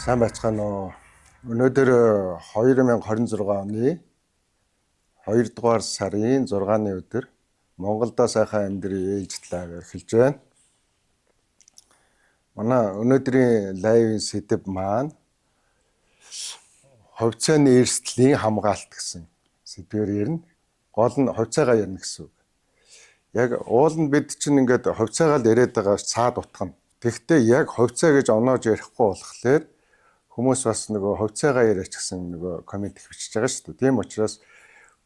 Сайн байцгаана уу. Өнөөдөр 2026 оны 2 дугаар сарын 6-ны өдөр Монголда сайхан амьдрий ээлж талаар эхэлж байна. Манай өнөөдрийн лайвын сэдэв маань хувьцааны эрсдлийн хамгаалалт гэсэн сэдвээр ярина. Гол нь хувьцаагаа ярина гэсэн үг. Яг уул нь бид чинь ингээд хувьцаагаа л яриад байгаа цаад утга нь. Тэгэхдээ яг хувьцаа гэж оноож ярихгүй болохоор хүмүүс бас нөгөө хувьцаагаа яриач гэсэн нөгөө комент их бичиж байгаа шүү дээ. Тийм учраас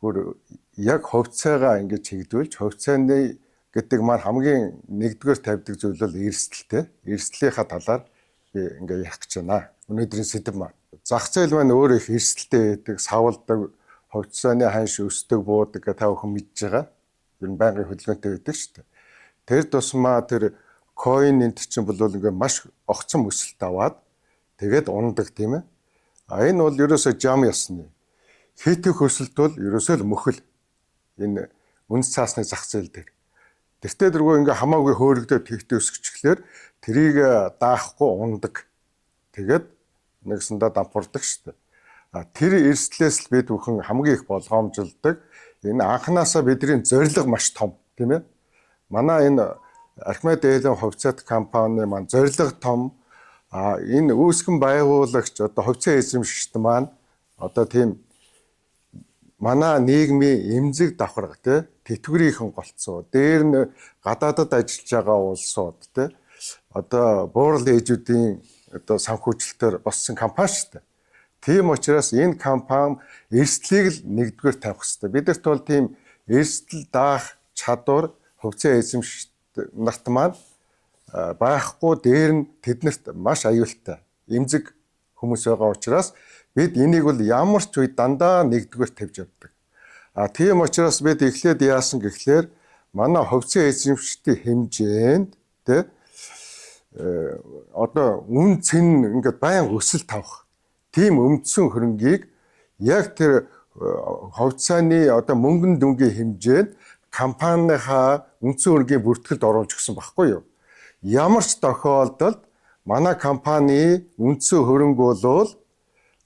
бүр яг хувьцаагаа ингэж чигдүүлж хувьцааны гэдэг маань хамгийн нэгдүгээр тавьдаг зүйл бол эрсдэлтэй. Эрсдлийнхаа талаар би ингээ ярих гэж байна. Өнөөдрийн сэдэв маань. Зах зээл маань өөрөө их эрсдэлтэй байдаг, савлдаг, хувьцааны ханш өсдөг, буудаг та бүхэн мэдж байгаа. Ер нь байнгын хөдөлгөөнтэй байдаг шүү дээ. Тэр тусмаа тэр coin энэ чинь бол ингээ маш огцом өсөлт аваад тэгээд ундаг тийм ээ. Энэ бол ерөөсөө жам ясны. Хийтэх өсөлт бол ерөөсөө л мөхөл. Энэ үнс цаасны зах зээл дээр. Тэртээ дэргөө ингээ хамаагүй хөөрөгдөд тэгтээ өсгөчлөөр тэрийг даахгүй ундаг. Тэгээд нэгсэндээ дампуурдаг шүү дээ. Тэр эрсдлээс л бид бүхэн хамгийн их болгоомжилдог. Энэ анханасаа бидний зорилго маш том тийм ээ. Манай энэ Архимед Ээлэн хувьцаат компани маань зорилго том. Энэ үүсгэн байгуулагч одоо хувьцаа эзэмшигчд маань одоо тийм манай нийгмийн эмзэг давхарга тий тэтгэврийнхэн голцоо дээр нь гадаадад ажиллаж байгаа улсууд тий одоо буурал ээжүүдийн одоо санхүүжилтээр боссон компани шүү дээ. Тийм учраас энэ компани эрсдлийг л нэгдүгээр тавих хэрэгтэй. Бидэрт бол тийм эрсдэл даах чадвар хувьцаа эзэмшигчд нарт маань байхгүй, дээр нь тэднэрт маш аюултай эмзэг хүмүүс байгаа учраас бид энийг бол ямар ч үед дандаа нэгдүгээр тавьж явдаг. Тийм учраас бид эхлээд яасан гэхлээр манай хувьцаа эзэмшигчдийн хэмжээнд тэ одоо үн цэн ингээд байн өсөлт авах тийм өмдсөн хөрөнгийг яг тэр хувьцааны одоо мөнгөн дүнгийн хэмжээнд компанийнхаа үндсэн хөрөнгийн бүртгэлд оруулж өгсөн байхгүй юу? Ямар ч тохиолдолд манай компани үндсэн хөрөнгө болвол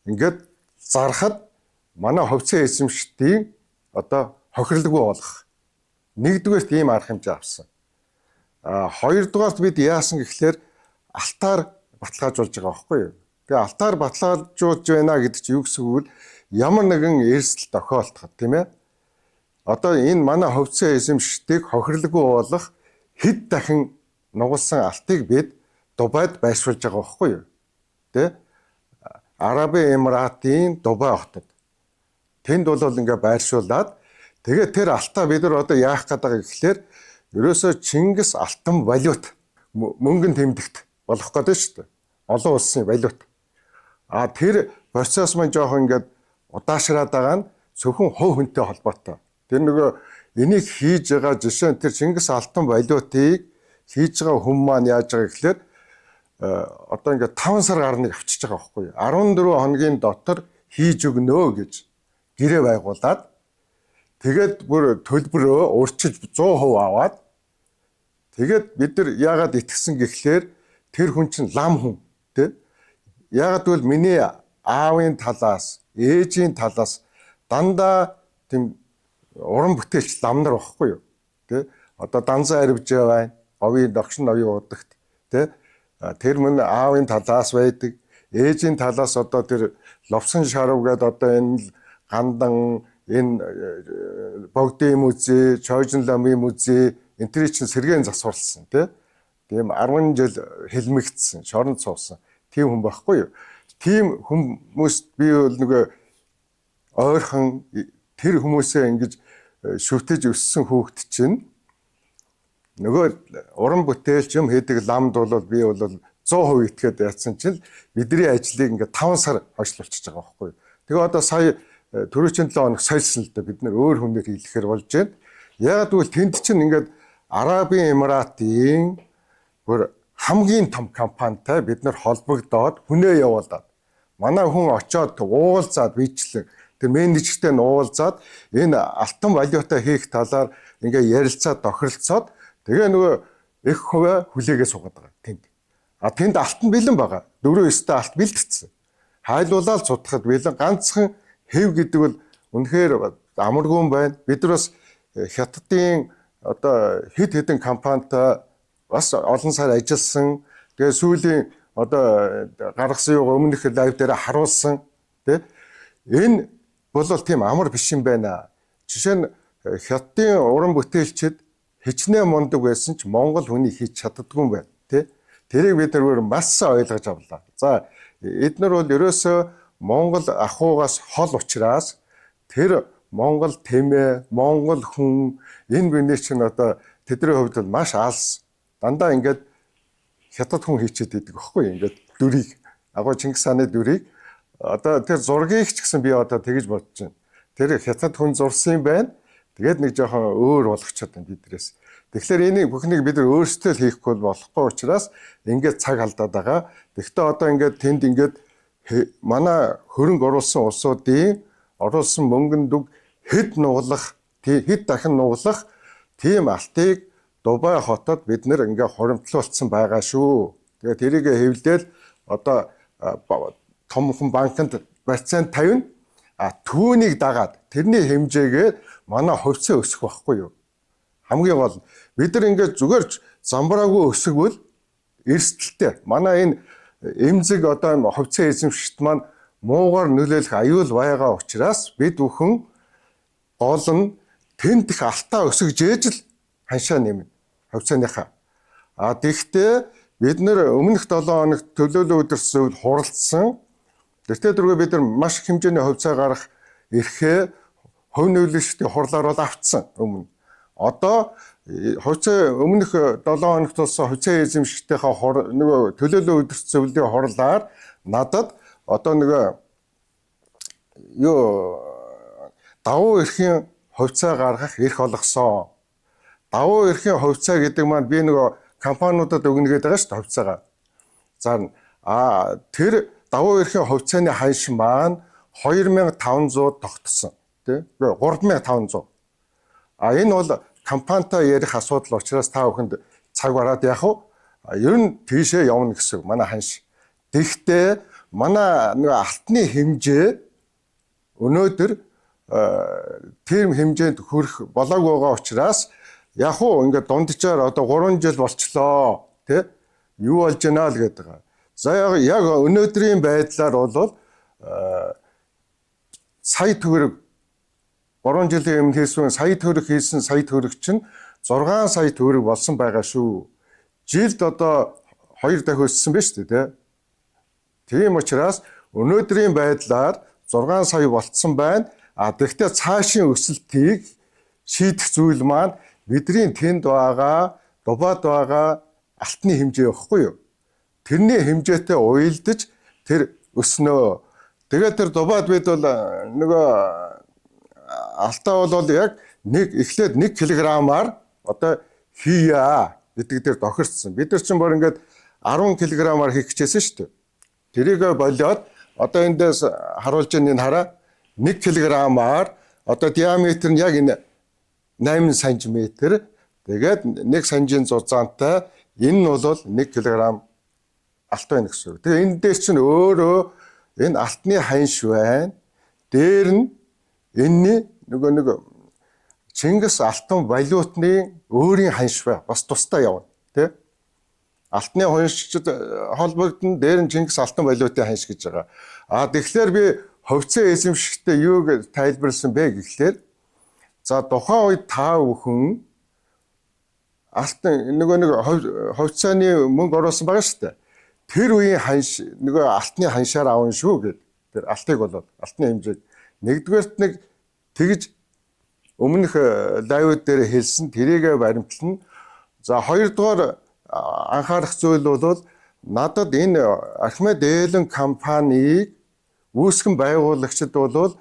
ингээд зархад манай хувьцаа эзэмшигчдийн одоо хохирлоггүй болох. Нэгдүгээрт ийм арга хэмжээ авсан. Хоёрдугаарт бид яасан гэхлээр алтаар баталгаажуулж байгаа байхгүй юу? Тэгээ алтаар баталгаажуулж байна гэдэг чинь юу гэсэн үг вэ? Ямар нэгэн эрсдэл тохиолдоход тийм ээ. Одоо энэ манай хувьцаа эзэмшигчдийг хохирлоггүй болох хэд дахин нугалсан алтыг бид Дубайд байршуулж байгаа байхгүй юу? Тэ? Арабын Эмиратын Дубай хотод. Тэнд бол ингээ байршуулад тэгээд тэр алтаа бид нар одоо яах гэдэг гэхлээр ерөөсөө Чингис алтан валют мөнгөнд тэмдэгт болох гэдэг шүү дээ. Олон улсын валют. Тэр процесс маань жоохон ингээд удаашраад байгаа нь зөвхөн хувь хүнтэй холбоотой. Тэр нөгөө энийг хийж байгаа жишээ нь тэр Чингис алтан валютыг хийж байгаа хүн маань яаж байгаа гэхлээр одоо ингээд 5 сар гарныг авчиж байгаа байхгүй юу? 14 хоногийн дотор хийж өгнө гэж гэрээ байгуулад тэгээд бүр төлбөрөө урьдчилж 100% аваад тэгээд бид нар яагаад итгэсэн гэхлээр тэр хүн чинь лам хүн тий? Яагаад гэвэл миний аавын талаас, ээжийн талаас дандаа тийм уран бүтээлч ламнар байхгүй юу? Тий? Одоо данзан арвж байна. Овийн догшин овийн удагт тий тэр мөн аавын талаас байдаг, ээжийн талаас одоо тэр ловсон шарав гэдэг одоо энэ гандан энэ богдын музей, чойжин ламын музей энэ төр чинь сэргээн засварлсан тий тийм 10 жил хэлмэгдсэн, шоронд суусан тийм хүн байхгүй юу? Тийм хүмүүст би бол нөгөө ойрхон тэр хүмүүсээ ингэж шүтэж өссөн хүүхэд чинь нөгөө уран бүтээлч юм хийдэг ламд бол би бол 100% итгээд яатсан чинь бидний ажлыг ингээд 5 сар хойшлуулчихж байгаа байхгүй юу. Тэгээ одоо сая түрүүчийн 7 хоног сольсон л да бид нэр өөр хүнээр хийлэхээр болж байна. Яг тэгвэл тэнд чинь ингээд Арабын Эмиратын бүр хамгийн том компанитай бид нар холбогдоод хүнээ явуулаад манай хүн очиод уулзаад бичлэн тэр менежертэй нь уулзаад энэ алтан валюта хийх талаар ингээд ярилцаад тохиролцоод тэгээ нөгөө их хувиа хүлээгээ суугаад байгаа тэнд. Тэнд алтан бэлэн байгаа. 4-9 та алт бэлтгэсэн. Хайлуулаад судахад бэлэн ганцхан хэв гэдэг бол үнэхээр амаргүй байна. Бид нар бас хятадын одоо хэд хэдэн компанитай бас олон сар ажилласан. Тэгээ сүүлийн одоо гаргасан юу өмнөх лайв дээр харуулсан тий. Энэ бол тийм амар биш юм байна. Жишээ нь хятадын уран бүтээлчид хичнээн мундаг байсан ч Монгол хүний хийж чаддгүй юм байна тий. Тэрийг бид нар маш ойлгож авлаа. За эднэр бол ерөөсөө Монгол ахуйгаас хол учраас тэр Монгол тэмээ, Монгол хүн энэ биний чинь одоо тэдний хувьд бол маш алс. Дандаа ингээд хятад хүн хийчихэд идэг байхгүй ингээд дүрийг агуу Чингис хааны дүрийг одоо тэр зургийг ч гэсэн би одоо тэгж бодож байна. Тэр хятад хүн зурсан юм байна. Тэгээд нэг жоохон өөр болгочиход байна бидрээс. Тэгэхээр энийг бүхнийг бид нар өөрсдөө л хийхгүй болохгүй учраас ингээд цаг алдаад байгаа. Тэгэхдээ одоо ингээд тэнд ингээд манай хөрөнгө оруулсан улсуудын оруулсан мөнгөнд хэд нуглах, хэд дахин нуглах тийм алтыг Дубай хотод бид нэр ингээ хуримтлуулсан байгаа шүү. Тэгээд тэрийг хэвлээл одоо томхон банкнд процент 50 түүнийг дагаад тэрний хэмжээгээр манай хувьцаа өсөх байхгүй юу? Хамгийн гол бид нар ингээ зүгээр замбраагүй өсгөвөл эрсдэлтэй. Манай энэ эмзэг одоо хувьцаа эзэмшигт маань муугаар нөлөөлөх аюул байгаа учраас бид бүхэн гол нь тэнд их алтаа өсгөж ээж л ханшаа нэмнэ хувьцааныхаа. Тэгэхдээ бид нэр өмнөх 7 хоногт төлөөлөл өдөрсөн хуралдсан. Тэртээ дөрөв бид нар маш их хэмжээний хувьцаа гарах эрхээ хувь нөлөөлөлтийн хурлаар бол авцсан өмнө. Одоо хувьцаа өмнөх 7 хоногт болсон хувьцаа эзэмшигтийнхаа нөгөө төлөөлөл өдөрсөн зөвлөлийн хурлаар надад одоо нөгөө давуу эрхийн хувьцаа гаргах эрх олгосон. Давуу эрхийн хувьцаа гэдэг маань би нөгөө компаниудад өгнө гэдэг байгаа шүү дээ хувьцаагаа. За тэр давуу эрхийн хувьцааны ханш маань 2500 тогтсон тий 3500. Энэ бол компанитай ярих асуудал учраас та бүхэнд цаг бараад яах вэ? Ер нь тийшээ явна гэсэн манай ханш. Тэгэхдээ манай нөгөө алтны хэмжээ өнөөдөр тийм хэмжээнд хүрэх болоогүй байгаа учраас яг уу ингээд дунджаар одоо 3 жил болчлоо тий юу болж байна л гэдэг байгаа. За яг өнөөдрийн байдлаар бол сая төгрөг 3 жилийн өмнө хийсэн сая төгрөг хийсэн сая төгрөг чинь 6 сая төгрөг болсон байгаа шүү. Жилд одоо 2 дахин өссөн биз дээ тий. Тийм учраас өнөөдрийн байдлаар 6 сая болцсон байна. Тэгэхдээ цаашийн өсөлтийг шийдэх зүйл маань бидний тэнд байгаа, Дубайд байгаа алтны хэмжээ байхгүй юу? Тэрний хэмжээтэй уялдаж тэр өснөө. Тэгээд тэр Дубайд бид бол нөгөө алтаа бол яг эхлээд 1 кг-аар одоо хийя гэдэг дээр тохирцсон. Бид нар чинь бүр ингээд 10 кг-аар хийх гэжсэн шүү дээ. Тэрийг болоод одоо эндээс харуулж байгаа энэ хараа 1 кг-аар одоо диаметр нь яг энэ 8 см. Тэгээд 1 санжийн зузаантай энэ нь бол 1 кг алт байна гэсэн. Тэгээ энэ дээр чинь өөрөө энэ алтны ханш байна. Дээр нь энэний нөгөө Чингис алтан валютны өөрийн ханш бай. Бас тусдаа явна, тий? Алтны ханшчид холбогдсон дээр нь Чингис алтан валютын ханш гэж байгаа. Тэгэхээр би хувьцаа эзэмшигтээ юуг тайлбарласан бэ гэхлээр за тухайн үед та бүхэн алтан нөгөө хувьцааны мөнгө оруулсан байгаа шүү дээ. Тэр үеийн ханш нөгөө алтны ханшаар авна шүү гэд. Тэр алтыг болоод алтны хэмжээг нэгдүгээрт нэг тэгж өмнөх лайвд дээр хэлсэн тэрийгэ баримтлана. За хоёрдугаар анхаарах зүйл бол надад энэ Архимед Элен компанийг үүсгэн байгуулагчид бол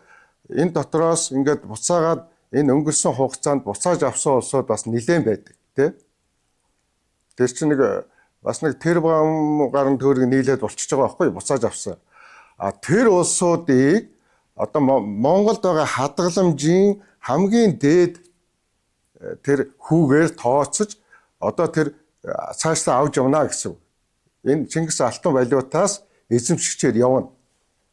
энэ дотроос ингээд буцаагаад энэ өнгөрсөн хугацаанд буцааж авсан улсууд бас нэлээд байдаг тий. Тэр чинь бас нэг тэрбум гаруй төгрөг нийлээд болчихж байгаа байхгүй буцааж авсан. Тэр улсуудыг одоо Монголд байгаа хадгаламжийн хамгийн дээд тэр хүүгээр тооцож одоо тэр цаашдаа авч явна гэсэн. энэ Чингис алтан валютаас эзэмшигчээр явна.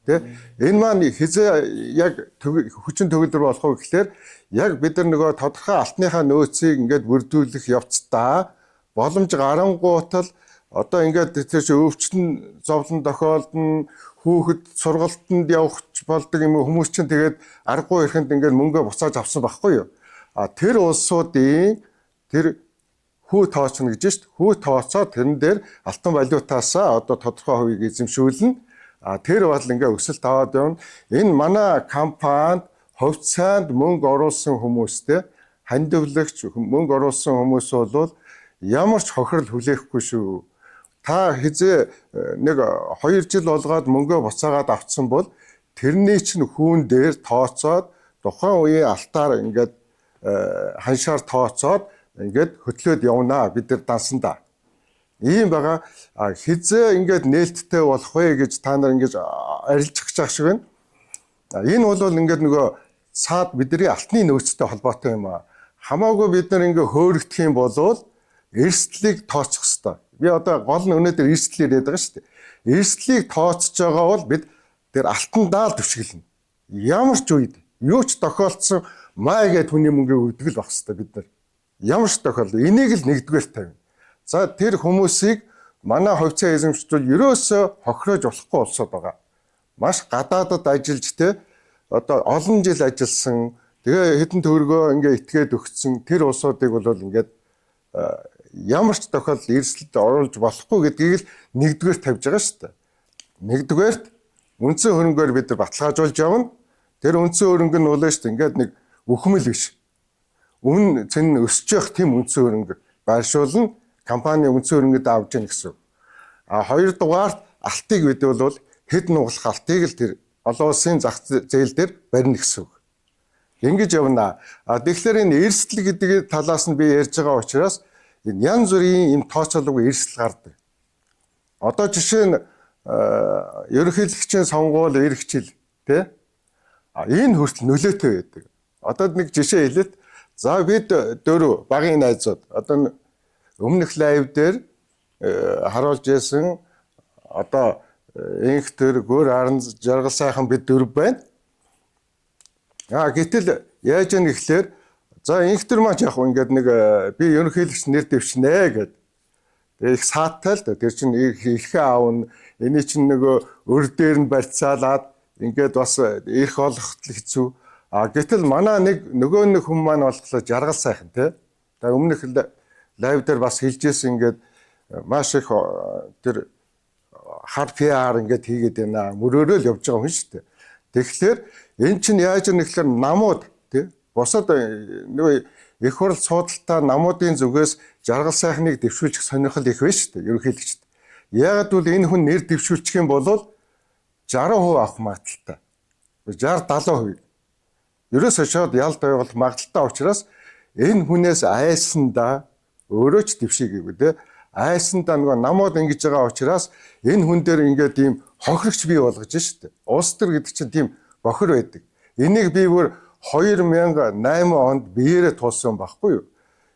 Тэ энэ маань хизээ яг хүчин төгөлдөр болох уу гэхээр яг бид нар нөгөө тодорхой алтныхаа нөөцийг ингээд бүрдүүлэх явцдаа боломж гарангуутал одоо ингээд тэр өвчин зовлон тохиолдно, хүүхэд сургалтанд явах болдог юм хүмүүс чинь тэгээд аргагүй ихэнд ингээд мөнгө буцааж авсан байхгүй юу? Тэр улсуудын тэр хүү тооцно гэж шүү дээ. Хүү тооцоод тэрэн дээр алтан валютаасаа одоо тодорхой хувийг эзэмшүүлнэ. Тэр бол ингээ өсөлт аваад явна. Энэ манай компанид хувьцаанд мөнгө оруулсан хүмүүстэй хандивлагч мөнгө оруулсан хүмүүс бол ямар ч хохирол хүлээхгүй шүү. Та хизээ нэг 2 жил болгоод мөнгөө буцаагаад авцсан бол тэрний чинь хүүн дээр тооцоод тухайн үеийн алтаар ингээд ханшаар тооцоод ингээд хөтлөөд явнаа бид нар дансандаа. Ийм байгаа хизээ ингээд нээлттэй болох вэ гэж та нар ингэж арилжих гэж шиг байна. Энэ бол ингээд нөгөө цаад бидний алтны нөөцтэй холбоотой юм аа. Хамаагүй бид нар ингээд хөөрөгдөх юм бол эрсдлийг тооцох хэрэгтэй. Би одоо гол нь өнөөдөр эрсдэл яриад байгаа шүү дээ. Эрсдлийг тооцож байгаа бол бид тэр алтандаа л дэвшгэлнэ. Ямар ч үед юу ч тохиолдсон маа гэдэг хүний мөнгөийг өгдөг л байх хэрэгтэй бид нар. Ямар ч тохиолдол энийг л нэгдүгээр тавина. За тэр хүмүүсийг манай хувьцаа эзэмшүүл ерөөсөө хохироож болохгүй болсод байгаа. Маш гадаадад ажиллаж те одоо олон жил ажилласан тэгээ хэдэн төгрөгөө ингээ итгээд өгсөн тэр улсуудыг бол ингээд ямар ч тохиолдолд эрсдэлд оруулж болохгүй гэдгийг л нэгдүгээр тавьж байгаа шүү дээ. Нэгдүгээрт үндсэн хөрөнгөөр бид нар баталгаажуулж явна. Тэр үндсэн хөрөнгө нь улаан шүү дээ. Ингээд нэг үхмэл биш. Үн цэн өсөж явах тийм үндсэн хөрөнгө байршуулна. Компани үндсэн хөрөнгөд авч яах гэсэн. Хоёрдугаарт алтыг бид бол хэд нугалах алтыг л тэр олон улсын зах зээл дээр барина гэсэн үг. Ингэж явна. Тэгэхээр энэ эрсдэл гэдэг талаас нь би ярьж байгаа учраас энэ янз бүрийн юм тооцоолоогүй эрсдэл гардаг. Одоо жишээ нь ерөнхийлөгчийн сонгуул ирэх жил тий энэ хүртэл нөлөөтэй байдаг. Одоо нэг жишээ хэлээд за бид 4 багийн найзууд одоо өмнөх лайв дээр харуулж байсан одоо инх төр гөр аран жаргал сайхан бид 4 байна. Гэтэл яаж яах гэхлээр за инх төр маань яг ингээд нэг би ерөнхийлөгч нэр дэвшнэ гэд. Тэгээ их сааттай л да. Тэр чинь ихээ аавна. Эний чинь нөгөө өр дээр нь барьцаалаад ингээд бас ирэх олохтол хэцүү. Гэтэл манай нөгөө нэг хүн маань болохоор жаргал сайхан тий. Тэгээ өмнөх лайв дээр бас хэлжсэн ингээд маш их тэр хар PR ингээд хийгээд байна. Мөрөөрөө л явж байгаа хүн шүү дээ. Тэгэхээр эн чинь яаж нэхлээр намууд тий бусад нөгөө их хурл суудалтай намуудын зүгээс жаргал сайхныг дэвшүүлчих сонирхол их байна шүү дээ ерөнхийлөгчд. Яагаад бол энэ хүн нэр дэвшүүлчих юм бол 60% авах магадaltaй. 60-70%. Ерөөсөө шууд ялд байвал магадaltaй учраас энэ хүнээс айсандаа өөрөө ч дэвшээгээгүй те. Айсандаа нөгөө намууд ингэж байгаа учраас энэ хүн дээр ингээд ийм хохирогч бий болгож штэ. Улс төр гэдэг чинь тийм бохир байдаг. Энийг би бүр 2008 онд биеэрээ туулсан байхгүй юу?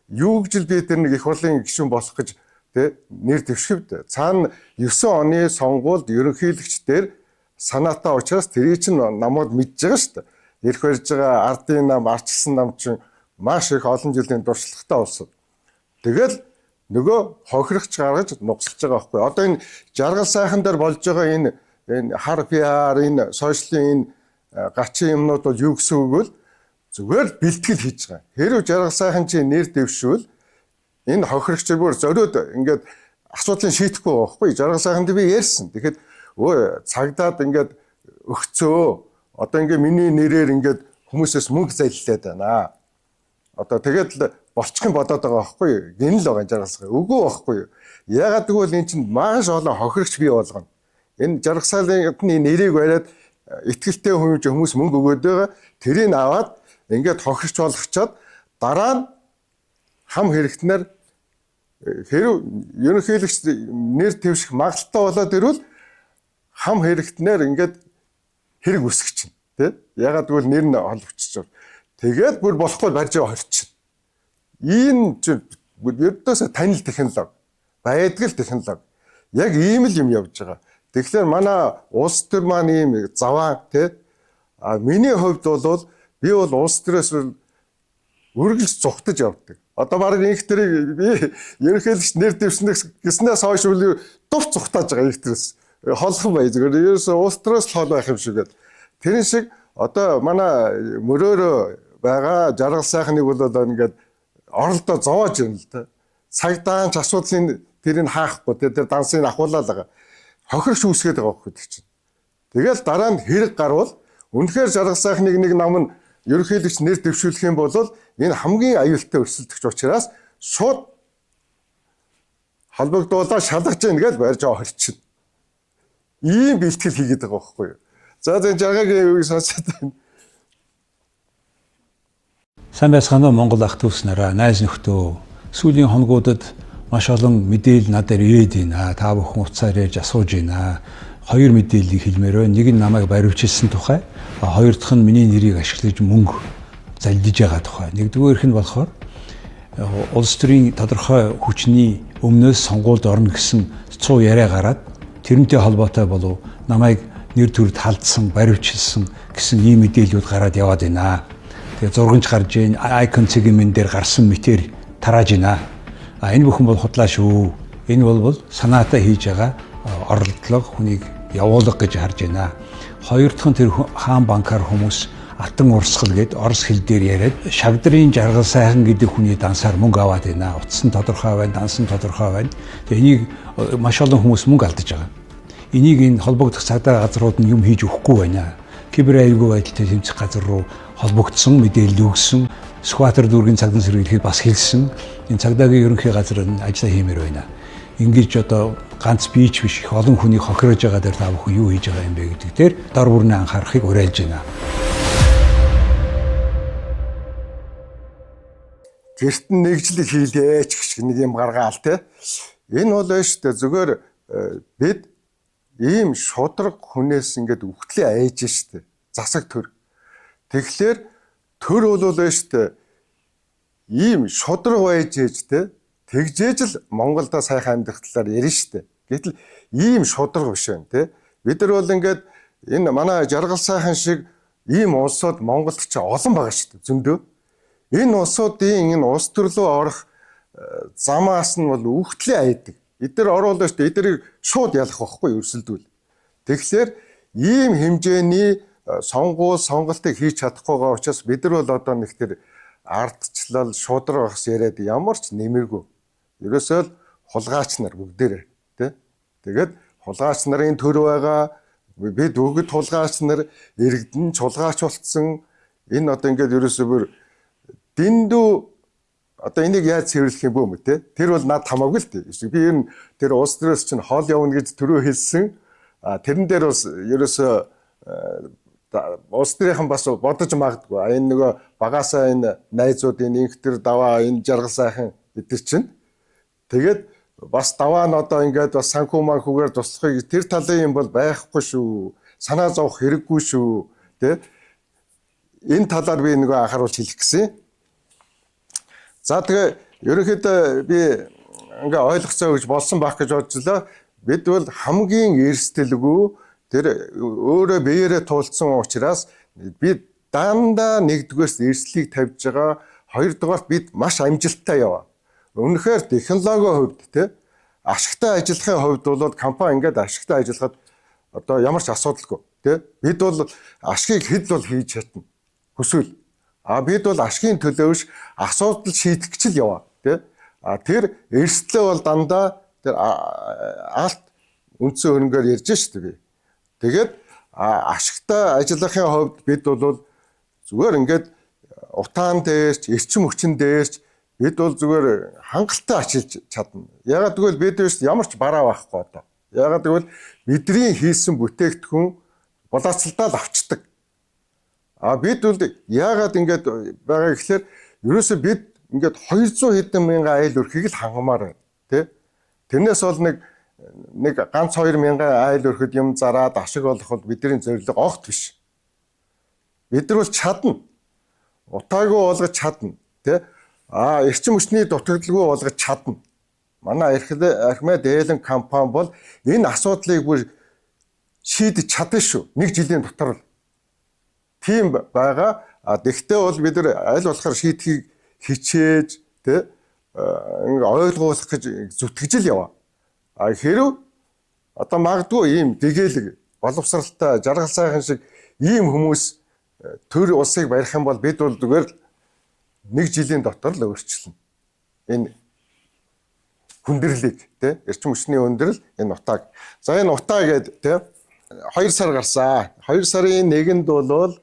Юу гэж би тэр нэг их хурлын гишүүн болох гэж тэ нэр дэвшгэвд. Цаана 9 оны сонгуульд ерөнхийлөгч дээр санаатай учраас тэрийг чинь намууд мэдж байгаа шүү дээ. Ирэх барьж байгаа ардын нам, арчилсан нам чинь маш их олон жилийн дуршлагтай улсууд. Тэгэл нөгөө хохирогч гаргаж нугсалж байгаа байхгүй. Одоо энэ жаргал сайхан дээр болж байгаа энэ хар PR, энэ сошиалын энэ гачин юмнууд бол юу гэсэн үг вэ? Зүгээр л бэлтгэл хийж байгаа. Хэрвээ жаргал сайхан чи нэр дэвшвэл энэ хохирогч бүр зориод ингээд асуудлыг шийдэхгүй байгаа байхгүй. Жаргал сайханд би ярьсан. Тэгэхэд өө цагдаад ингээд өгцөө. Одоо ингээд миний нэрээр ингээд хүмүүсээс мөнгө зайллаад байна. Одоо тэгээд л болчих юм бодоод байгаа байхгүй юу? Гинэл байгаа жаргал сайхан. Үгүй байхгүй юу? Ягаад гэвэл эн чинь маш олон хохирогч бий болгоно. Энэ жаргал сайхны нэрийг бариад итгэлтэй хүмүүс мөнгө өгөөд байгаа. Тэрийг аваад ингээд хохирч болгочоод дараа нь хам хэрэгтнэр хэрв ерөнхийлөгч нэр дэвших магадaltaй болоод ирвэл хам хэрэгтнэр ингээд хэрэг үсгэж чинь тий. Ягаад гэвэл нэр нь холбогдчих жоо. Тэгээд бүр болохгүй барьж орчих. Энэ чинь ердөөсөө танил технологи, байдгал технологи. Яг ийм л юм явж байгаа. Тэгэхээр манай улс төр маань ийм заваа те миний хувьд бол би бол улс төрөөс үргэлж зүхтэж явдаг. Одоо баг инх тэрийг би ерөнхийлөгч нэр дэвснэх гэснээс хойш үл дурт зүхтааж байгаа инх тэрээс холхон бай зүгээр ерөөсөө улс төрөөс л хол байх юм шиг гээд. Тэрэн шиг одоо манай мөрөөрөө байгаа жаргал сайхныг бол ингээд оролдоо зовоож ирнэ л да. Цагдаач асуудлын тэрийг хаахгүй тэр дансыг ахуулаад байгаа. Хохирч үүсгээд байгаа байхгүй чинь. Тэгэл дараа нь хэрэг гарвал үнэхээр жаргал сайхныг нэг нам нь ерөнхийлөгч нэр дэвшүүлэх юм бол энэ хамгийн аюултай өрсөлдөгч учраас шууд холбогдуулаад шалгаж ийн гэж барьж байгаа хорчин. Ийм бэлтгэл хийгээд байгаа байхгүй юу. За энэ жаргагийн үгийг сонсоод байна. Сайн байцгаана уу Монгол ах дүүс нараа, найз нөхдөө. Сүүлийн хоногудад маш олон мэдээлэл надад ирээд байна. Та бүхэн уцаар ярьж асууж байна. Хоёр мэдээллийг хэлмээр байна. Нэг нь намайг баривчилсан тухай, хоёр дахь нь миний нэрийг ашиглаж мөнгө залдиж байгаа тухай. Нэгдүгээрх нь болохоор улс төрийн тодорхой хүчний өмнөөс сонгуульд орно гэсэн цуу яриа гараад тэрнтэй холбоотой болов намайг нэр төрд халдсан, баривчилсан гэсэн ийм мэдээллүүд гараад яваад байна. Тэгээ зурганч гарж ийн, айкон цэгийн дээр гарсан мэтэр тарааж байна. Энэ бүхэн бол худлаа шүү. Энэ бол санаатай хийж байгаа оролдлого хүнийг явуулга гэж харж байна. Хоёр дахь нь тэр хаан банкар хүмүүс алтан урсгал гээд орос хэл дээр яриад шагдрын жаргал сайхан гэдэг хүний дансаар мөнгө аваад байна. Утас нь тодорхой байна, данс нь тодорхой байна. Тэгээ энийг маш олон хүмүүс мөнгө алдаж байгаа. Энийг энэ холбогдох цагдаа газрууд нь юм хийж өгөхгүй байна. Кибер аюулгүй байдалтай тэмцэх газар руу холбогдсон, мэдээлэл өгсөн, Сүхбаатар дүүргийн цагдаа сэргийлэхэд бас хэлсэн. Энэ цагдаагийн ерөнхий газар нь ажиллаа хиймээр байна. Ингэж одоо ганц бич биш их олон хүнийг хохирож байгаа дээр та бүхэн юу хийж байгаа юм бэ гэдэг дээр дор бүрнээ анхаарахыг уриалж байна. Гэрт нь нэгжлэг хийлээч гэх нэг юм гаргаал те. Энэ бол шүү дээ зүгээр бид ийм шудраг хүнээс ингээд үхтлээ айж штэ. Засаг төр. Тэгэхээр төр бол шүү дээ ийм шудраг байж ээжтэй тэгжээж л Монголда сайхан амьдрах талаар ярина штэ. Гэтэл ийм шудраг биш байна те. Бид нар бол ингээд энэ манай жаргал сайхан шиг ийм улсууд Монголд ч олон байгаа штэ зөндөө. Энэ улсуудын энэ улс төрлөө орох замаас нь бол үхтлээ айдаг. Эдгээр оруулаа штэ эдгэрийг шууд ялах байхгүй өрсөлдүүл. Тэгэхээр ийм хэмжээний сонголтыг хийж чадахгүй байгаа учраас бид нар бол одоо нэг тэр ардчлал шудраг бас яриад ямар ч нэмэргүй. Ерөөсөө л хулгайч нар бүгдээрээ тий. Тэгээд хулгайч нарын төр байгаа бид бүгд хулгайч нар иргэдэн чулгайч болцсон. Энэ одоо ингээд ерөөсөө бүр дэндүү одоо энийг яаж цэвэрлэх юм бөө мө тий. Тэр бол над хамаагүй л тий. Би энэ тэр улс төрөөс чинь хоол явна гэж түрүү хэлсэн. Тэрэн дээр бас ерөөсөө улс төрийнхэн бас бодож магадгүй. Энэ нөгөө багасаа энэ найзуудын инх төр даваа энэ жаргал сайхан эдгэр чинь. Тэгээд бас даваа нь одоо ингээд бас санхүү манхүүгээр туслахыг тэр талын юм бол байхгүй шүү. Санаа зовох хэрэггүй шүү. Тэ. Энэ талаар би нөгөө анхааруулж хэлэх гэсэн. За тэгээ ерөнхийдөө би ингээ ойлгоцоо гэж болсон байх гэж бодлоо. Бид бол хамгийн эрсдэлгүй тэр өөрөө биеэрээ туулсан учраас бид дандаа нэгдүгээрс эрсдлийг тавьж байгаа. Хоёрдугаарт бид маш амжилттай яваа. Үнэхээр технологийн хувьд те ашигтай ажиллахын хувьд бол компани ингээд ашигтай ажиллахад одоо ямар ч асуудалгүй те бид бол ашгийг хэд бол хийж чадна хүсвэл бид бол ашигын төлөө биш асуудал шийдэх гэж л яваа те тэр эрсдлээ бол дандаа тэр алт үндсэн хөрөнгөөр ярьж штэ би тэгээд ашигтай ажиллахын хувьд бид бол зүгээр ингээд утаан дээрч эрчим хүчин дээрч бид бол зүгээр хангалттай ажиллаж чадна. Ягаад гэвэл бид ямар ч бараа байхгүй одоо. Ягаад гэвэл бидний хийсэн бүтээгдэхүүн болооцолдоо л авчдаг. Бид бол ягаад ингэж байгаа гэхээр ерөөсөө бид ингээд 200 хэдэн мянган айл өрхийг л хангамаар байна. Тэ? Тэрнээс бол нэг ганц 2 мянган айл өрхөд юм зараад ашиг олох бол бидний зорилго огт биш. Бид нар бол чадна. Утаагүй болгож чадна. Тэ? Эрчим хүчний дутагдлгүй болгож чадна. манай Архимед Эллен компани бол энэ асуудлыг бүр шийдэж чадна шүү. 1 жилийн дотор л. Тийм байгаа. Тэгтээ бол бид нар аль болохоор шийдэхийг хичээж тэ ойлгуулах гэж зүтгэж л яваа. Хэрв одоо магадгүй ийм гэгээлэг боловсралтай жаргал сайхан шиг ийм хүмүүс төр улсыг барих юм бол бид бол зүгээр 1 жилийн дотор л өөрчлөнө. Энэ хүндрэлийг тэ эрчим хүчний хүндрэл энэ утааг. За энэ утаа гэдэг тэ 2 сар гарсан. 2 сарын 1-нд бол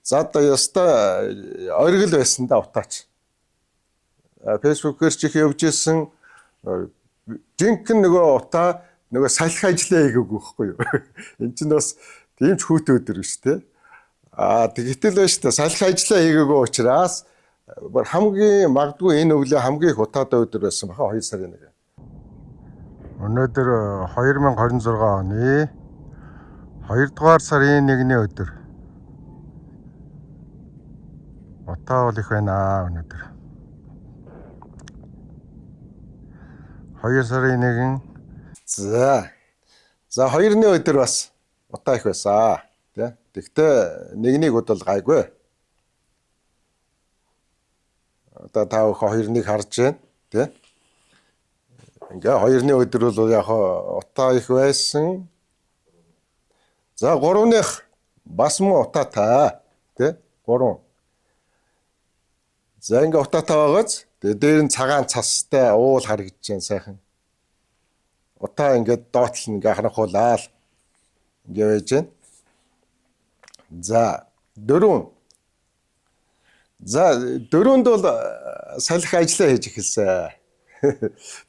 за одоо яста оргил байсан да утаач. Facebook-ээр чих явж исэн жинхэнэ нөгөө утаа нөгөө салхи ажиллаа хийгээгүй байхгүй юу. Энд чинь бас тийм ч хүүтэй өдөр биш тэ. Тэгтэл байна шүү дээ. Салхи ажиллаа хийгээгүй учраас хамгийн магадгүй энэ өглөө хамгийн их утаатай өдөр байсан баха 2 сарын 1. Өнөөдөр 2026 оны 2 дугаар сарын 1-ний өдөр. Утаа бол их байна өнөөдөр. 2 сарын 1. За 2-ны өдөр бас утаа их байсан. Тэ. Тэгтээ 1-нийг бол гайгүй. Одоо та бүхэн 2-ыг харж байна, тий? Ингээ 2-ны өдөр бол яг утаа их байсан. За 3-ных бас муу утаатай, тий? 3. За ингээ утаатай байгааз дээр нь цагаан цастай уул харагдаж байна сайхан. Утаа ингээ доотлол ингээ харахуулаад ингээ байж байна. За 4. За 4-нд бол салхи ажиллаа хийж эхэлсэн.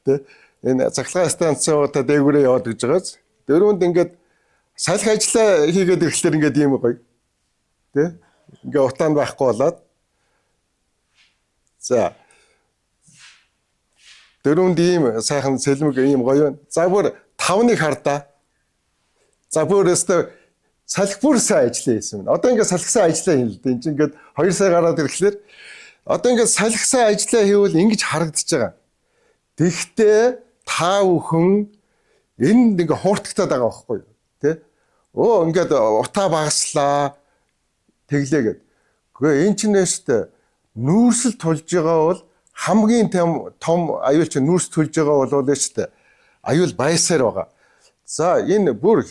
Тэ энэ цахилгаан станцуудаа дээгүүрээ яваад гэж байгааз 4-нд ингээд салхи ажиллаа хийгээд ирэхлээр ингээд юм гоё. Тэ ингээ утаанд байхгүй болоод за 4-нд ийм сайхан сэлмэг ийм гоё. За бүр 5-ыг хардаа. За бүрөөсөө салхи бүр сайн ажиллаа хийсэн. Одоо ингээд салхи сайн ажиллаа хийнэ л дээ. Энд чинь ингээд 2 сар гараад ирэхлээр одоо ингээд салхи сайн ажиллаа хийвэл ингэж харагдаж байгаа. Тэгтээ та бүхэн энд ингээд хууртагтаад байгаа байхгүй юу? Тэ? Ингээд утаа багаслаа тэглээгээд. Гэхдээ эн чинь нэштэй нүүрсэл тулж байгаа бол хамгийн том аюул чинь нүүрс тулж байгаа бол нэштэй аюул байсаар байгаа. За энэ бүр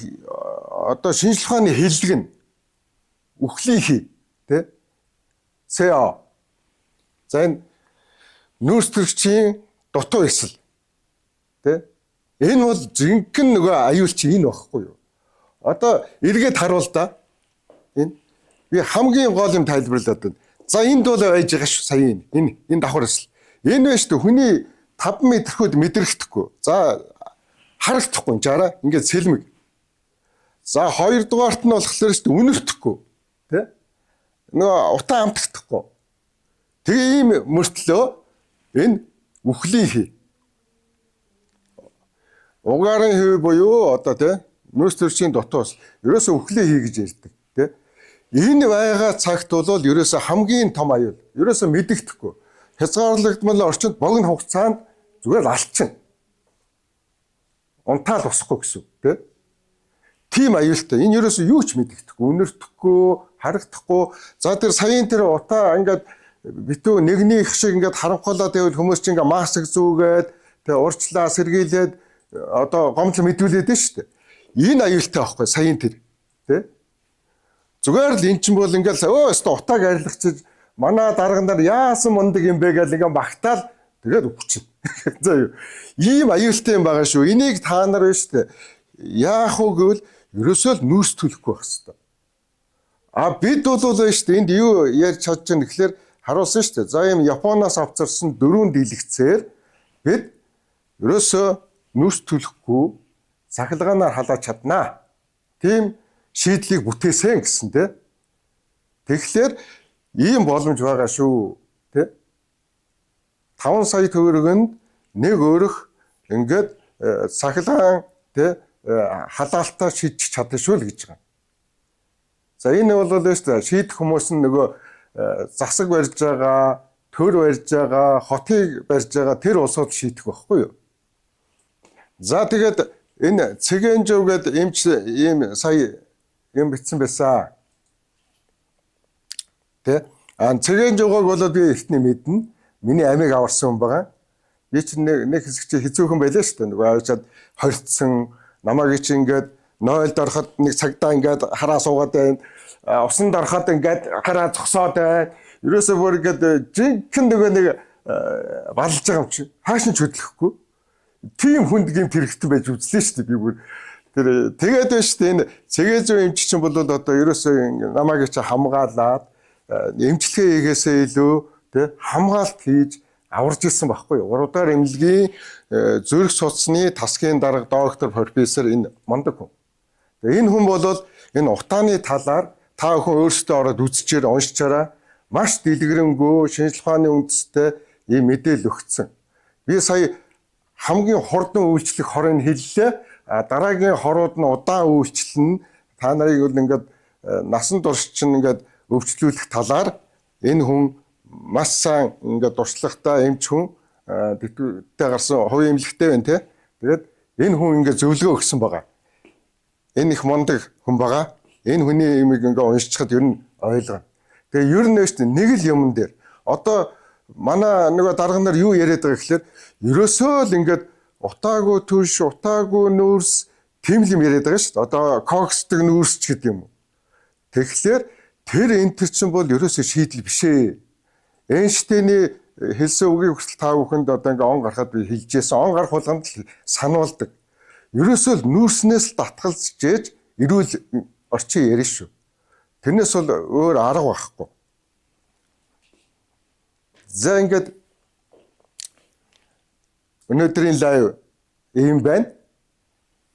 одоо шинжлэх ухааны хэллэг нь үхлийн хий тэ СА. За энэ нүүрс төрөгчийн дутуу эсэл тэ энэ бол жинхэнэ нөгөө аюул чи энэ багхгүй юу. Одоо эргээд харуул да. Энэ би хамгийн гол юм тайлбарлаад байна. За энд бол байж байгаа шүү сая энэ давхар эсэл. Энэ байж тө хүний 5 метрхүүд мэдрэхдэггүй. За харагдахгүй жаараа ингээд сэлмэг. За 2 дугаарт нь болохоор шүү үнэртэхгүй тий. Нөгөө утаа амтагдахгүй. Тэгээ ийм мөртлөө энэ үхлийн хий. Угаарын хий буюу одоо тий нүүрс төрчийн дотоос ерөөсөө үхлийн хий гэж ярьдаг тий. Энэ байгаа цагт бол ерөөсөө хамгийн том аюул. Ерөөсөө мэдэгдэхгүй. Хязгаарлагдмал орчинд богино хугацаанд зүгээр алчин. Унтаал босхгүй гэсэн тий. Тим аюултай. Энэ ерөөсөө юу ч мэдэгдэхгүй, үнэртэхгүй, харагдахгүй. За тэр саяын тэр утаа ингээд битүү нэгнийх шиг ингээд харанхуулаад байвал хүмүүс чинь ингээд маск зүүгээд тэгээ урьдчилаа сэргийлээд одоо гомдол мэдүүлээд дээ шүү дээ. Энэ аюултай байхгүй саяын тэр тий. Зүгээр л эн чинь бол ингээд өстө утааг арилгачиж манай дарга нар яасан мундаг юм бэ гэж ингээд багтаал тэгээд өгч. За юу. Ийм аюултай юм байгаа шүү. Энийг та нар байна шүү дээ. Яах вэ гэвэл ерөөсөө л нүүрс төлөхгүй байх хэрэгтэй. Бид бол байна шүү дээ. Энд юу ярьж чадж байгаа гэхэлэр харуулсан шүү дээ. За ийм Японоос авцарсан 4 дэлгэцээр бид ерөөсөө нүүрс төлөхгүй цахилгаанаар халааж чаднаа. Тийм шийдлийг бүтээсэн гэсэн тий. Тэгэхээр ийм боломж байгаа шүү тий. 5 сая төгрөгөнд нэг өрөх ингээд цахилгаан тий халаалтаа шийдчих чадна шүү л гэж байгаа. За энэ бол шүү дээ шийдэх хүмүүс нь нөгөө засаг барьж байгаа төр барьж байгаа, хотыг барьж байгаа тэр улсууд шийдэх байхгүй юу? За тэгээд энэ Цэгэнжов гэдэг ийм сая юм бичсэн байсан. Тэ? Цэгэнжовгоог бол би ихний мэднэ. Миний амийг аварсан хүн байгаа. Би чинь нэг хэсэг чи хэцүүхэн байлаа шүү дээ. Нөгөө авчаад хорцсон намайг чи ингээд нойлд ороход нэг цагдаа ингээд хараа суугаад байна. Усанд ороход ингээд хараа зогсоод байна. Ерөөсөө бүр ингээд жинхэнэ нөгөө нэг балж байгаа юм чи. Хаашин ч хөдлөхгүй. Тийм хүнд гэмт хэрэгтэй байж үзлээ шүү дээ. Би бүр тэгээд байна шүү дээ. Энэ Цэгэнжов эмч чинь бол одоо ерөөсөө намайг чи хамгаалаад эмчилгээ хийгээсээ илүү тэ хамгаалт хийж аварж ирсэн байхгүй юу? 3 дахь эмнэлгийн зүрх судасны тасгийн дарга доктор профессор энэ мандаг хүн. Тэгээ энэ хүн бол энэ утааны талаар та бүхэн өөрсдөө ороод үзчихээр уншичаараа маш дэлгэрэнгүй шинжлэх ухааны үндэстэй ийм мэдээлэл өгсөн. Би сая хамгийн хурдан үйлчлэх хорыг хэллээ. Дараагийн хорууд нь удаан үйлчлэн та нарыг бол ингээд насан турш чинь ингээд өвчлүүлэх талаар энэ хүн маш сайн ингээд дуршлагатай эмч хүн дэвтэртэй гарсан хувийн эмнэлэгтэй байна те. Тэгээд энэ хүн ингээд зөвлөгөө өгсөн байгаа. Энэ их мундаг хүн байгаа. Энэ хүний имийг ингээд уншчихад ер нь ойлгоно. Тэгээ ер нь нэг л юмн дээр одоо манай нөгөө дарга нар юу яриад байгаа гэхээр ерөөсөө л ингээд утаагүй түш, утаагүй нүүрс тийм л юм яриад байгаа шүү дээ. Одоо коксдаг нүүрс ч гэдэг юм уу. Тэгэхээр тэр энтер чинь бол ерөөсөө шийдэл биш ээ. Эйнштейний хэлсэн үгийн хүсэл та бүхэнд одоо ингээ он гарахад би хэлжсэн. Он гарах болгонд л сануулдаг. Ерөөсөө л нүүрснээс татгалзж ээж эрүүл орчин ярина шүү. Тэрнээс бол өөр арга байхгүй. За ингээд өнөөдрийн лайв ийм байна.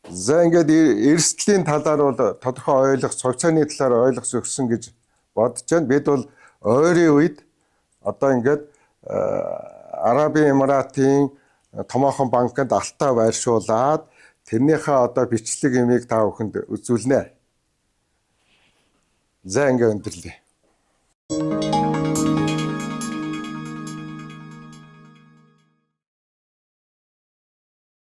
За ингээд эрсдлийн талаар бол тодорхой ойлгох, цогцооны талаар ойлгох өгсөн гэж бодож байна. Бид бол ойрын үед одоо ингээд Арабын Эмиратын томоохон банкнд алтаа байршуулад тэрнийхээ одоо бичлэг юмыг та бүхэнд үзүүлнэ. За ингээд өндөрлөе.